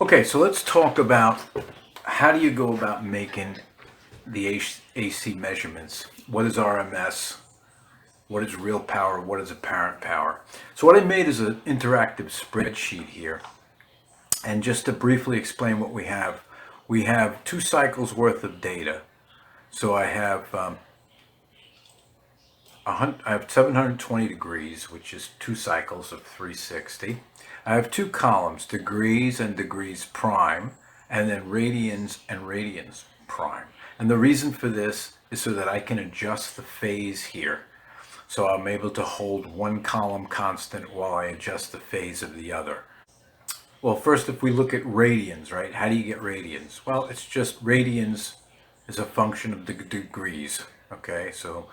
Okay, so let's talk about how do you go about making the AC measurements? What is RMS? What is real power? What is apparent power? So what I made is an interactive spreadsheet here. And just to briefly explain what we have 2 cycles worth of data. So I have 720 degrees, which is 2 cycles of 360. I have 2 columns, degrees and degrees prime, and then radians and radians prime. And the reason for this is so that I can adjust the phase here. So I'm able to hold one column constant while I adjust the phase of the other. Well, first, if we look at radians, right? How do you get radians? Well, it's just radians is a function of the degrees. Okay, so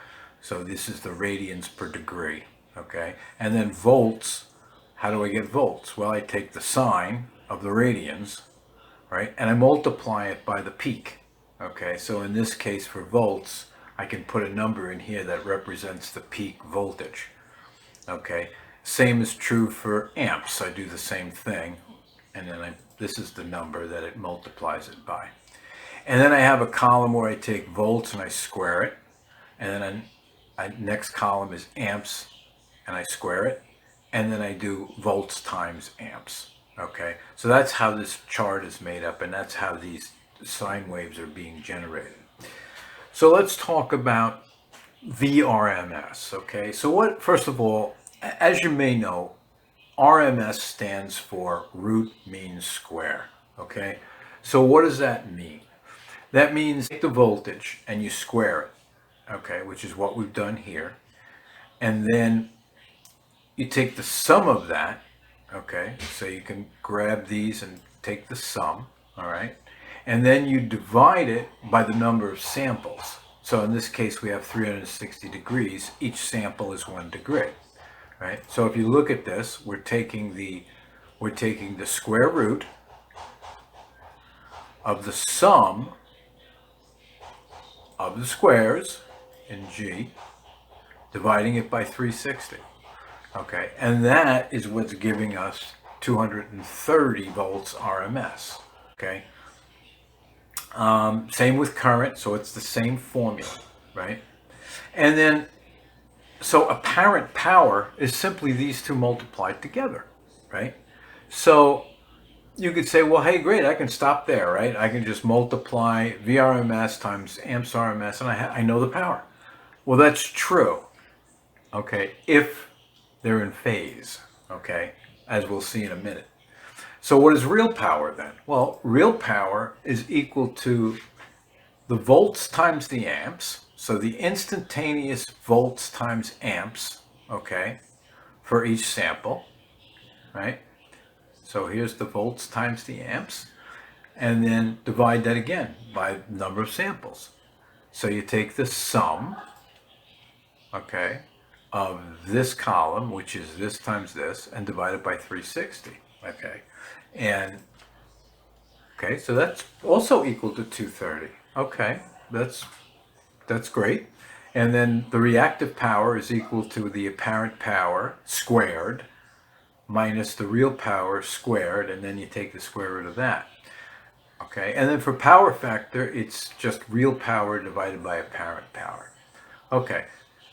this is the radians per degree. Okay, and then volts. How do I get volts? Well, I take the sine of the radians, right, and I multiply it by the peak. Okay, so in this case for volts, I can put a number in here that represents the peak voltage. Okay, same is true for amps. I do the same thing, and then this is the number that it multiplies it by. And then I have a column where I take volts and I square it, and then next column is amps and I square it, and then I do volts times amps. Okay, so that's how this chart is made up, and that's how these sine waves are being generated. So let's talk about VRMS. Okay, so what, first of all, as you may know, RMS stands for root mean square. Okay, so what does that mean? That means take the voltage and you square it, okay, which is what we've done here. And then you take the sum of that, okay, so you can grab these and take the sum, all right, and then you divide it by the number of samples. So in this case, we have 360 degrees. Each sample is 1 degree, right? So if you look at this, we're taking the square root of the sum of the squares in G, dividing it by 360. Okay, and that is what's giving us 230 volts RMS. Okay, same with current, so it's the same formula, right? And then, so apparent power is simply these two multiplied together, right? So you could say, well, hey, great, I can stop there, right? I can just multiply VRMS times amps RMS, and I know the power. Well, that's true, okay, if they're in phase, okay, as we'll see in a minute. So what is real power then? Well, real power is equal to the volts times the amps, so the instantaneous volts times amps, okay, for each sample, right? So here's the volts times the amps, and then divide that again by number of samples. So you take the sum, okay, of this column, which is this times this, and divide it by 360, okay? And, okay, so that's also equal to 230. Okay, that's great. And then the reactive power is equal to the apparent power squared minus the real power squared, and then you take the square root of that. Okay, and then for power factor, it's just real power divided by apparent power. Okay,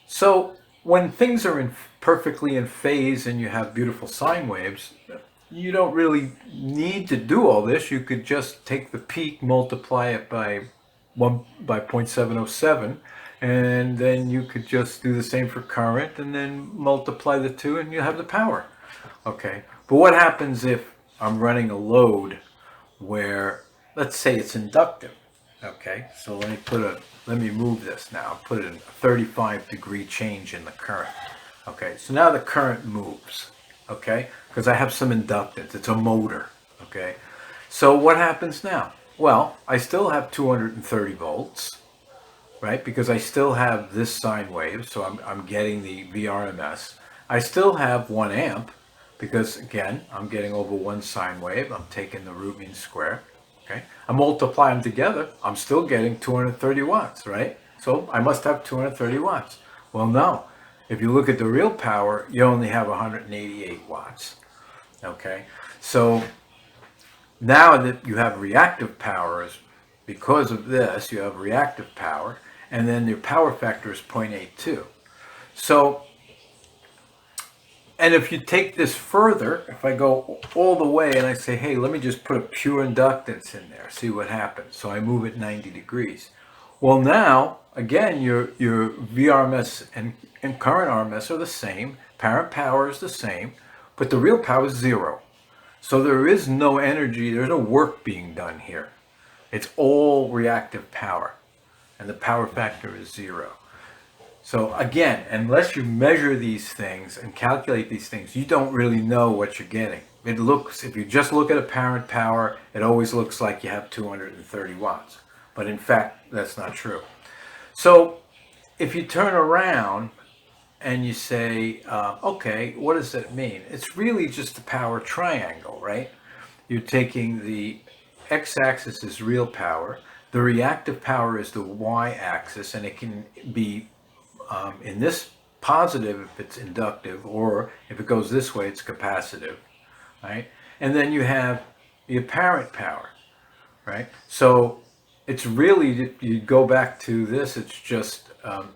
so when things are perfectly in phase and you have beautiful sine waves, you don't really need to do all this. You could just take the peak, multiply it by 0.707, and then you could just do the same for current, and then multiply the two, and you have the power. Okay, but what happens if I'm running a load where, let's say it's inductive? Okay, so let me move this now. Put it in a 35-degree change in the current. Okay, so now the current moves. Okay, because I have some inductance. It's a motor. Okay, so what happens now? Well, I still have 230 volts, right? Because I still have this sine wave, so I'm getting the VRMS. I still have 1 amp, because again, I'm getting over 1 sine wave. I'm taking the root mean square. Okay, I multiply them together, I'm still getting 230 watts, right? So I must have 230 watts. Well, no. If you look at the real power, you only have 188 watts. Okay, so Now that you have reactive powers, because of this, you have reactive power, and then your power factor is 0.82. So, and if you take this further, if I go all the way and I say, hey, let me just put a pure inductance in there, see what happens. So I move it 90 degrees. Well, now, again, your VRMS and current RMS are the same, parent power is the same, but the real power is 0. So there is no energy, there's no work being done here. It's all reactive power, and the power factor is 0. So again, unless you measure these things and calculate these things, you don't really know what you're getting. It looks, if you just look at apparent power, it always looks like you have 230 watts. But in fact, that's not true. So if you turn around and you say, okay, what does that mean? It's really just the power triangle, right? You're taking the x-axis is real power, the reactive power is the y-axis, and it can be in this positive if it's inductive, or if it goes this way, it's capacitive, right? And then you have the apparent power, right? So it's really, you go back to this, it's just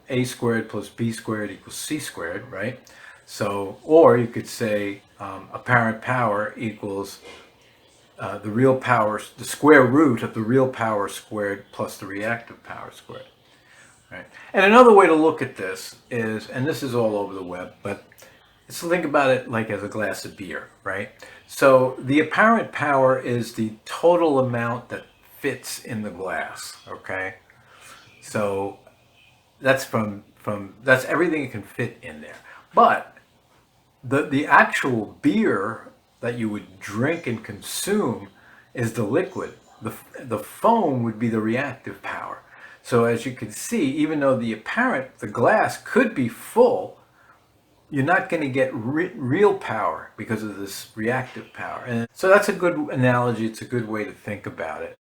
a squared plus b squared equals c squared, right? So, or you could say apparent power equals the real power, the square root of the real power squared plus the reactive power squared. Right. And another way to look at this is, and this is all over the web, but let's think about it like as a glass of beer, right? So the apparent power is the total amount that fits in the glass, okay? So that's that's everything that can fit in there. But the actual beer that you would drink and consume is the liquid. The foam would be the reactive power. So as you can see, even though the glass could be full, you're not going to get real power because of this reactive power. And so that's a good analogy. It's a good way to think about it.